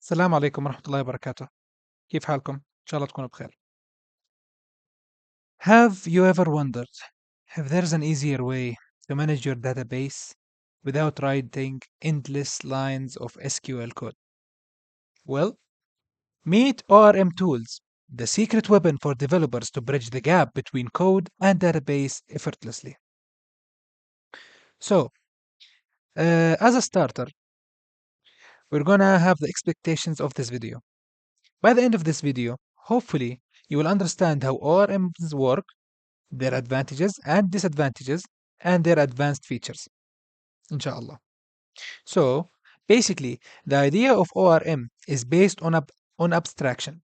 السلام عليكم ورحمة الله وبركاته. كيف حالكم؟ إن شاء الله تكونوا بخير. Have you ever wondered if there's an easier way to manage your database without writing endless lines of SQL code? Well, meet ORM Tools, the secret weapon for developers to bridge the gap between code and database effortlessly. So, as a starter, we're gonna have the expectations of this video. By the end of this video, hopefully, you will understand how ORMs work, their advantages and disadvantages, and their advanced features, inshallah. So, basically, the idea of ORM is based on abstraction.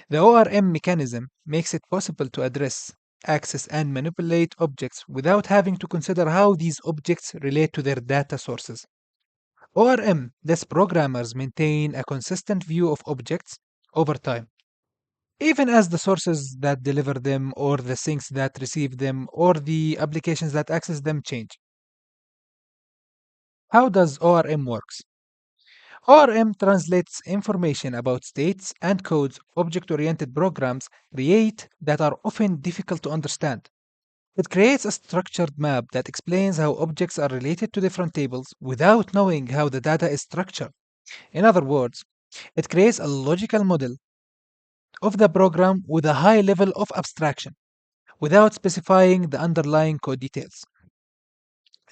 The ORM mechanism makes it possible to address, access, and manipulate objects without having to consider how these objects relate to their data sources. ORM lets programmers maintain a consistent view of objects over time, even as the sources that deliver them, or the sinks that receive them, or the applications that access them change. How does ORM works? ORM translates information about states and codes object-oriented programs create that are often difficult to understand. It creates a structured map that explains how objects are related to different tables without knowing how the data is structured. In other words, it creates a logical model of the program with a high level of abstraction without specifying the underlying code details.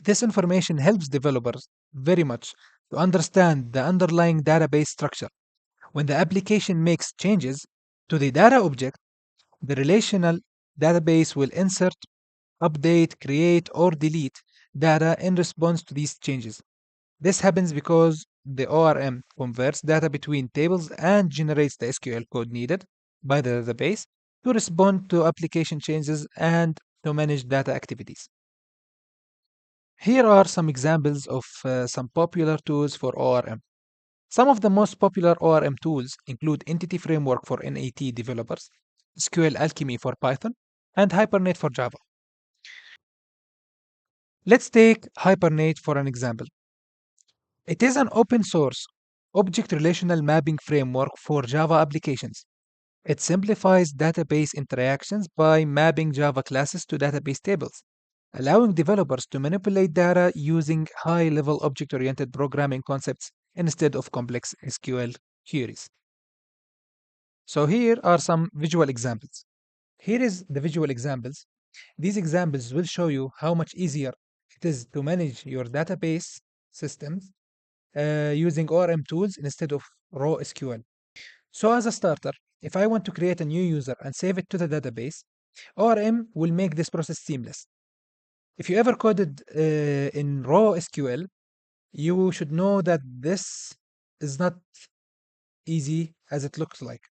This information helps developers very much to understand the underlying database structure. When the application makes changes to the data object, the relational database will insert, update, create, or delete data in response to these changes. This happens because the ORM converts data between tables and generates the SQL code needed by the database to respond to application changes and to manage data activities. Here are some examples of some popular tools for ORM. Some of the most popular ORM tools include Entity Framework for NAT developers, SQL Alchemy for Python, and Hibernate for Java. Let's take Hibernate for an example. It is an open source object relational mapping framework for Java applications. It simplifies database interactions by mapping Java classes to database tables, allowing developers to manipulate data using high level object oriented programming concepts instead of complex SQL queries. So, here are some visual examples. Here is the visual examples. These examples will show you how much easier it is to manage your database systems using ORM tools instead of raw SQL. So, as a starter, if I want to create a new user and save it to the database, ORM will make this process seamless. If you ever coded in raw SQL, you should know that this is not easy as it looks like.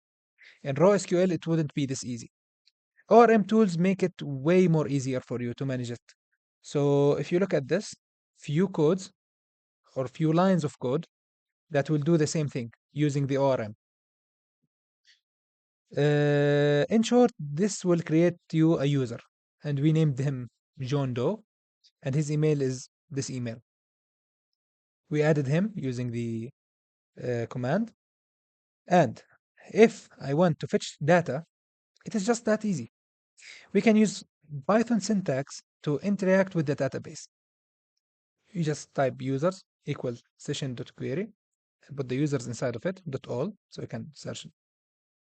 In raw SQL, it wouldn't be this easy. ORM tools make it way more easier for you to manage it. So if you look at this, few codes or few lines of code that will do the same thing using the ORM. In short, this will create you a user, and we named him John Doe, and his email is this email. We added him using the command, and if I want to fetch data, it is just that easy. We can use Python syntax to interact with the database. You just type users equals session.query, put the users inside of it, .all, so you can search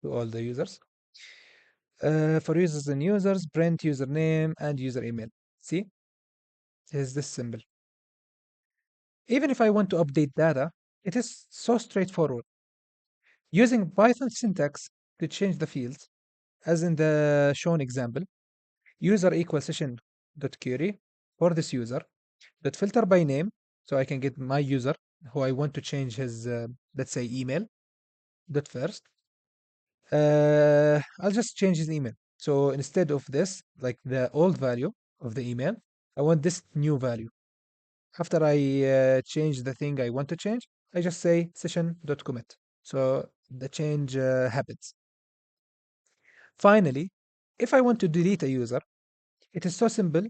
to all the users. For users and users, print username and user email. See, it is this simple. Even if I want to update data, it is so straightforward. Using Python syntax to change the fields, as in the shown example, user equals session.query for this user, dot filter by name, so I can get my user who I want to change his, let's say, email, dot first. I'll just change his email. So instead of this, like the old value of the email, I want this new value. After I change the thing I want to change, I just say session.commit. So the change happens. Finally, if I want to delete a user, it is so simple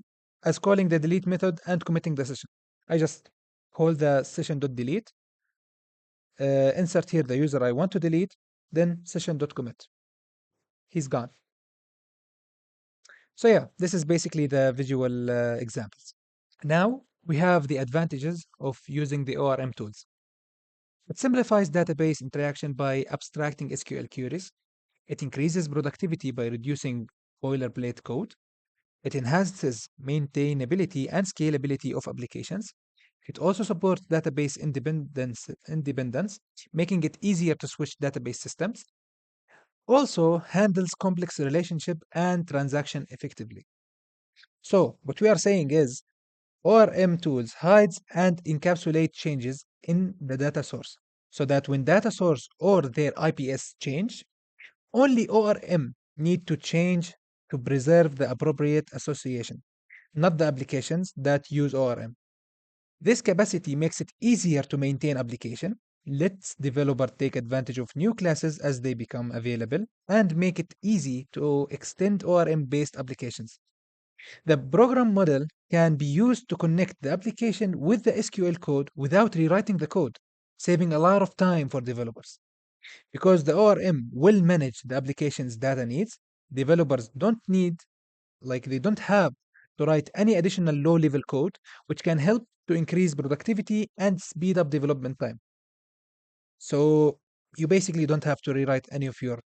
as calling the delete method and committing the session. I just call the session.delete insert here the user I want to delete, then session.commit. He's gone. So yeah, this is basically the visual examples. Now we have the advantages of using the ORM tools. It simplifies database interaction by abstracting SQL queries. It increases productivity by reducing boilerplate code. It enhances maintainability and scalability of applications. It also supports database independence, making it easier to switch database systems. Also handles complex relationship and transaction effectively. So what we are saying is ORM tools hides and encapsulate changes in the data source so that when data source or their IPS change, only ORM need to change to preserve the appropriate association, not the applications that use ORM. This capacity makes it easier to maintain application, lets developer take advantage of new classes as they become available, and make it easy to extend ORM-based applications. The program model can be used to connect the application with the SQL code without rewriting the code, saving a lot of time for developers. Because the ORM will manage the application's data needs, developers they don't have to write any additional low-level code, which can help to increase productivity and speed up development time. So you basically don't have to rewrite any of your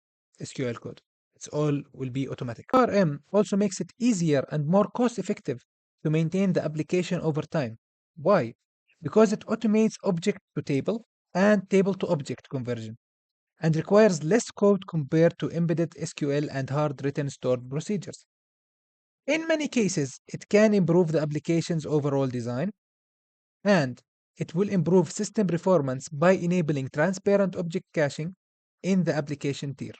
SQL code. It's all will be automatic. ORM also makes it easier and more cost-effective to maintain the application over time. Why? Because it automates object to table and table to object conversion and requires less code compared to embedded SQL and hard written stored procedures. In many cases, it can improve the application's overall design and it will improve system performance by enabling transparent object caching in the application tier.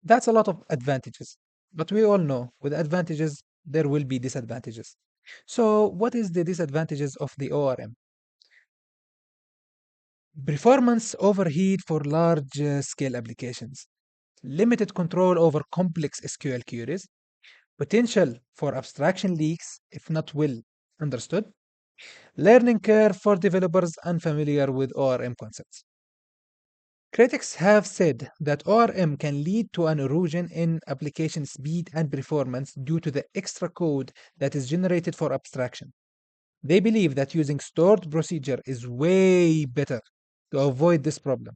That's a lot of advantages, but we all know with advantages there will be disadvantages. So, what is the disadvantages of the ORM? Performance overheat for large scale applications, limited control over complex SQL queries, potential for abstraction leaks if not well understood, learning curve for developers unfamiliar with ORM concepts. Critics have said that ORM can lead to an erosion in application speed and performance due to the extra code that is generated for abstraction. They believe that using stored procedure is way better to avoid this problem.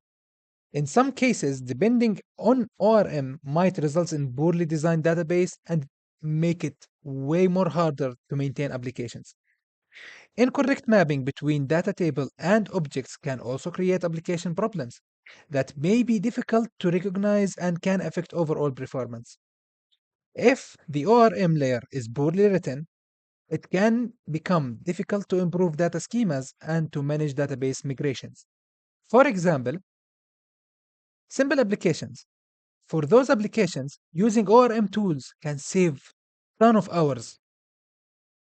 In some cases, depending on ORM might result in poorly designed database and make it way more harder to maintain applications. Incorrect mapping between data table and objects can also create application problems that may be difficult to recognize and can affect overall performance. If the ORM layer is poorly written, it can become difficult to improve data schemas and to manage database migrations. For example, simple applications. For those applications, using ORM tools can save ton of hours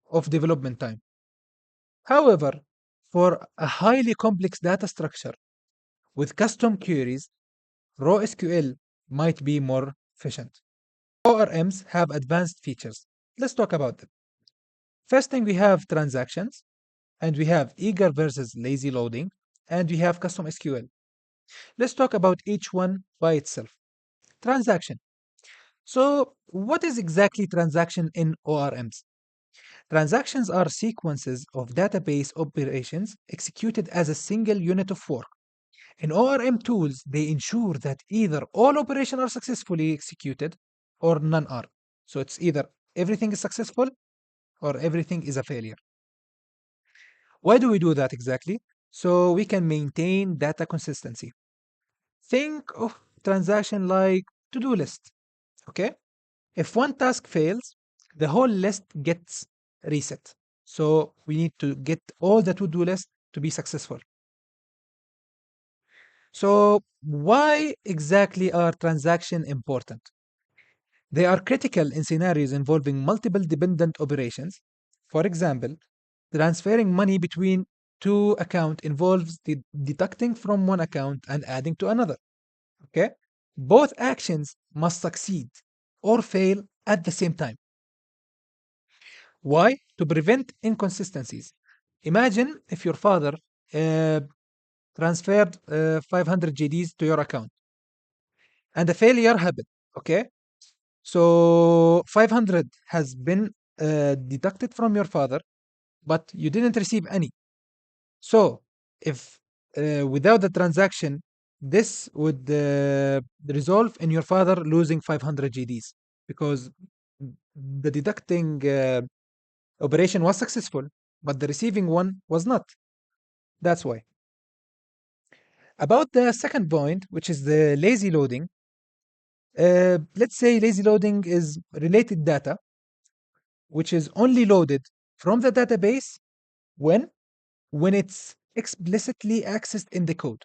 of development time. However, for a highly complex data structure with custom queries, raw SQL might be more efficient. ORMs have advanced features. Let's talk about them. First thing, we have transactions, and we have eager versus lazy loading, and we have custom SQL. Let's talk about each one by itself. Transaction. So, what is exactly transaction in ORMs? Transactions are sequences of database operations executed as a single unit of work. In ORM tools, they ensure that either all operations are successfully executed or none are. So it's either everything is successful or everything is a failure. Why do we do that exactly? So we can maintain data consistency. Think of transaction like to-do list. Okay? If one task fails, the whole list gets reset. So we need to get all the to-do list to be successful. So why exactly are transactions important? They are critical in scenarios involving multiple dependent operations. For example, transferring money between two accounts involves deducting from one account and adding to another. Okay? Both actions must succeed or fail at the same time. Why? To prevent inconsistencies. Imagine if your father uh, transferred 500 GDs to your account, and a failure happened. Okay, so 500 has been deducted from your father, but you didn't receive any. So if without the transaction, this would resolve in your father losing 500 GDs because the deducting operation was successful, but the receiving one was not. That's why. About the second point, which is the lazy loading, let's say lazy loading is related data, which is only loaded from the database when it's explicitly accessed in the code.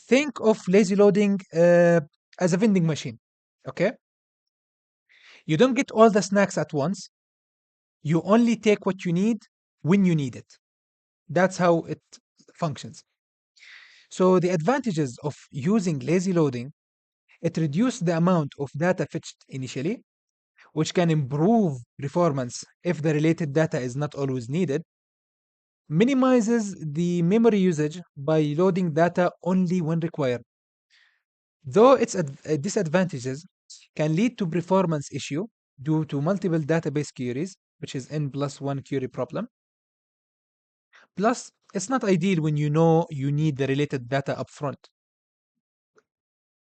Think of lazy loading as a vending machine. Okay, you don't get all the snacks at once. You only take what you need when you need it. That's how it functions. So the advantages of using lazy loading, it reduces the amount of data fetched initially, which can improve performance if the related data is not always needed, minimizes the memory usage by loading data only when required. Though its disadvantages can lead to performance issue due to multiple database queries, which is n plus one query problem. Plus, it's not ideal when you know you need the related data upfront.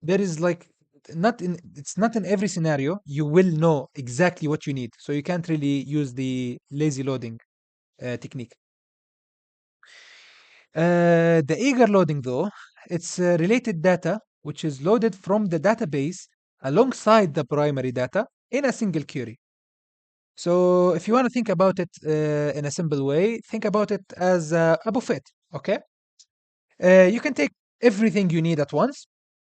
There is like it's not in every scenario you will know exactly what you need, so you can't really use the lazy loading technique. The eager loading, though, it's related data which is loaded from the database alongside the primary data in a single query. So if you want to think about it in a simple way, think about it as a buffet, okay? You can take everything you need at once,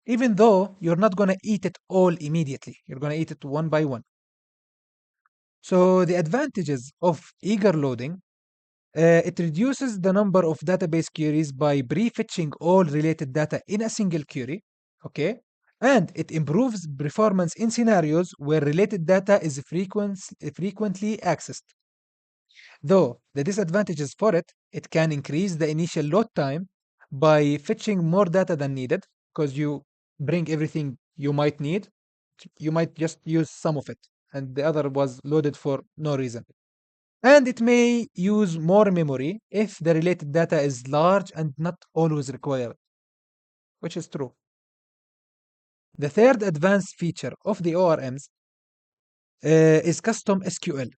even though you're not going to eat it all immediately. You're going to eat it one by one. So the advantages of eager loading, it reduces the number of database queries by prefetching all related data in a single query, okay? And it improves performance in scenarios where related data is frequently accessed. Though the disadvantages for it, it can increase the initial load time by fetching more data than needed because you bring everything you might need. You might just use some of it, and the other was loaded for no reason. And it may use more memory if the related data is large and not always required, which is true. The third advanced feature of the ORMs is custom SQL.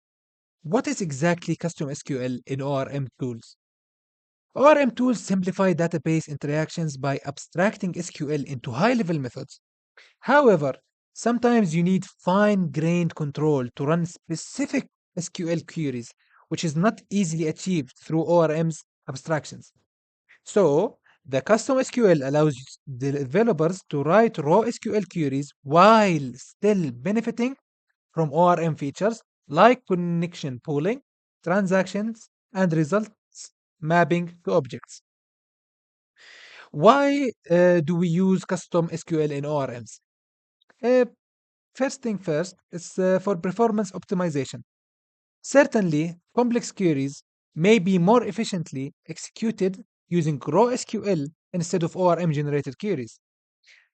What is exactly custom SQL in ORM tools? ORM tools simplify database interactions by abstracting SQL into high-level methods. However, sometimes you need fine-grained control to run specific SQL queries, which is not easily achieved through ORM's abstractions. So, the custom SQL allows the developers to write raw SQL queries while still benefiting from ORM features like connection pooling, transactions, and results mapping to objects. Why do we use custom SQL in ORMs? Uh, First thing first, it's for performance optimization. Certainly, complex queries may be more efficiently executed using raw SQL instead of ORM generated queries.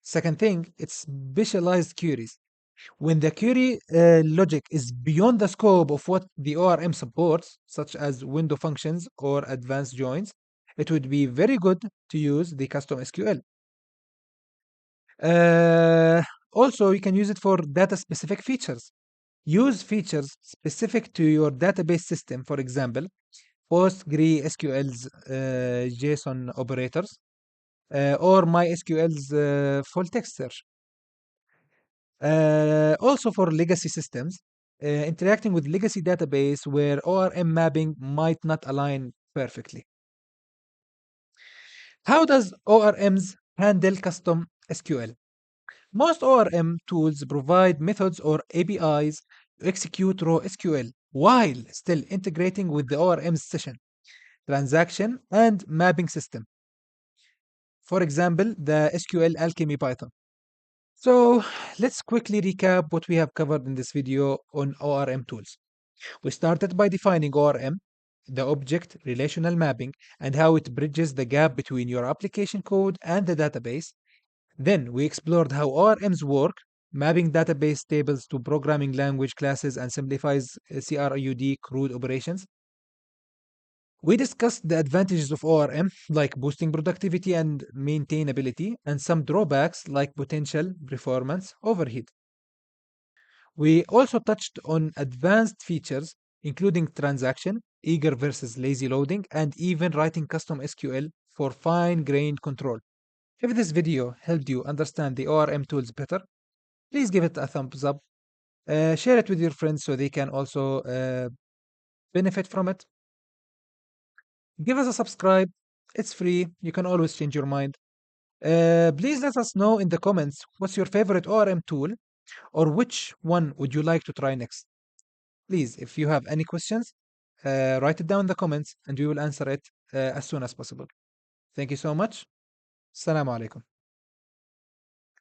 Second thing, it's specialized queries. When the query logic is beyond the scope of what the ORM supports, such as window functions or advanced joins, it would be very good to use the custom SQL. Uh, Also, you can use it for data specific features. Use features specific to your database system, for example, PostgreSQL's JSON operators or MySQL's full text search. Also for legacy systems, interacting with legacy database where ORM mapping might not align perfectly. How does ORMs handle custom SQL? Most ORM tools provide methods or APIs to execute raw SQL while still integrating with the ORM session, transaction, and mapping system. For example, the SQL Alchemy Python. So let's quickly recap what we have covered in this video on ORM tools. We started by defining ORM. the object relational mapping, and how it bridges the gap between your application code and the database. Then we explored how ORMs work, mapping database tables to programming language classes and simplifies CRUD operations. We discussed the advantages of ORM, like boosting productivity and maintainability, and some drawbacks like potential performance overheat. We also touched on advanced features, including transaction, eager versus lazy loading, and even writing custom SQL for fine grained control. If this video helped you understand the ORM tools better, please give it a thumbs up. Share it with your friends so they can also benefit from it. Give us a subscribe. It's free. You can always change your mind. Please let us know in the comments what's your favorite ORM tool or which one would you like to try next. Please, if you have any questions, write it down in the comments and we will answer it as soon as possible. Thank you so much. Assalamu alaikum.